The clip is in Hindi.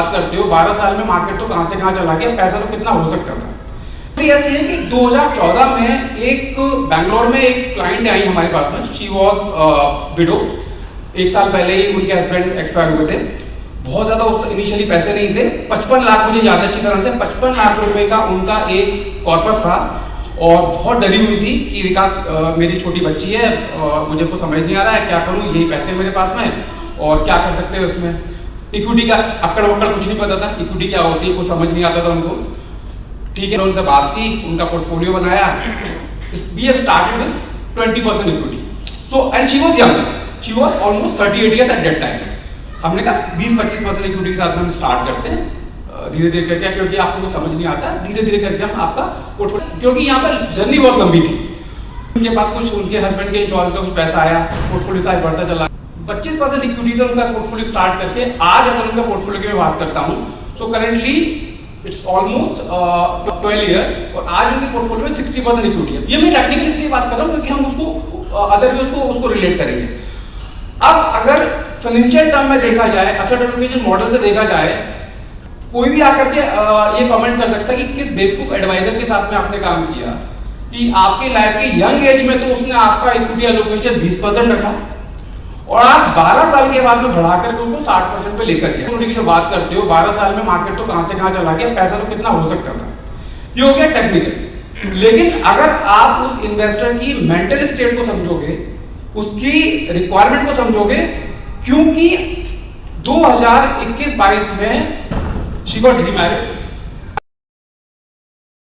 बात करते हो 12 साल में मार्केट तो कहां से कहां चला गया, पैसा तो कितना हो सकता था। तो ऐसी है कि 2014 में एक बैंगलोर में एक क्लाइंट आई हमारे पास में, शी वॉज विडो। 1 साल पहले ही उनके हस्बैंड एक्सपायर हुए थे। बहुत ज़्यादा उस इनिशियली पैसे नहीं थे, 55 लाख, मुझे याद है अच्छी तरह से, 55 लाख रुपए का उनका एक कॉर्पस था। और बहुत डरी हुई थी कि विकास मेरी छोटी बच्ची है, मुझे कुछ समझ नहीं आ रहा है, क्या करूँ, यही पैसे मेरे पास में और क्या कर सकते हैं उसमें। इक्विटी का अक्कड़ वक्कड़ कुछ नहीं पता था, इक्विटी क्या होती है कुछ समझ नहीं आता था उनको। ठीक है, उनसे बात की, उनका पोर्टफोलियो बनाया। We have started with 20% equity. So and she was young, she was almost 38 years at that time. हमने कहा 20-25% इक्विटी के साथ हम स्टार्ट करते हैं धीरे धीरे करके, क्योंकि आपको कुछ समझ नहीं आता, धीरे धीरे करके हम आपका पोर्टफोलियो, क्योंकि यहाँ पर जर्नी बहुत लंबी थी। उनके पास कुछ उनके हस्बैंड के इंश्योरेंस का कुछ पैसा आया, पोर्टफोलियो साइज बढ़ता चला। 25% इक्विटी से उनका पोर्टफोलियो स्टार्ट करके आज अगर उनका पोर्टफोलियो की मैं बात करता हूँ, so currently it's almost 12 years, और आज उनके पोर्टफोलियो में 60% इक्विटी है। ये मैं टेक्निकली इसलिए बात कर रहा हूँ क्योंकि हम उसको अदर वे उसको रिलेट करेंगे। अब अगर फाइनेंशियल टर्म में देखा जाए, एसेट एलोकेशन मॉडल से देखा जाए, कोई भी आकर के ये कमेंट कर सकता है कि किस बेवकूफ एडवाइजर के साथ में आपने काम किया कि आपके लाइफ के यंग एज में तो उसने आपका इक्विटी एलोकेशन 20% रखा और आप 12 साल के बाद में बढ़ाकर के उनको 60% पे लेकर गए। की जो बात करते हो 12 साल में मार्केट तो कहां से कहां चला गया, पैसा तो कितना हो सकता था, ये हो गया टेक्निकल। लेकिन अगर आप उस इन्वेस्टर की मेंटल स्टेट को समझोगे, उसकी रिक्वायरमेंट को समझोगे, क्योंकि 2021-22 में शी गॉट रीमैरिड,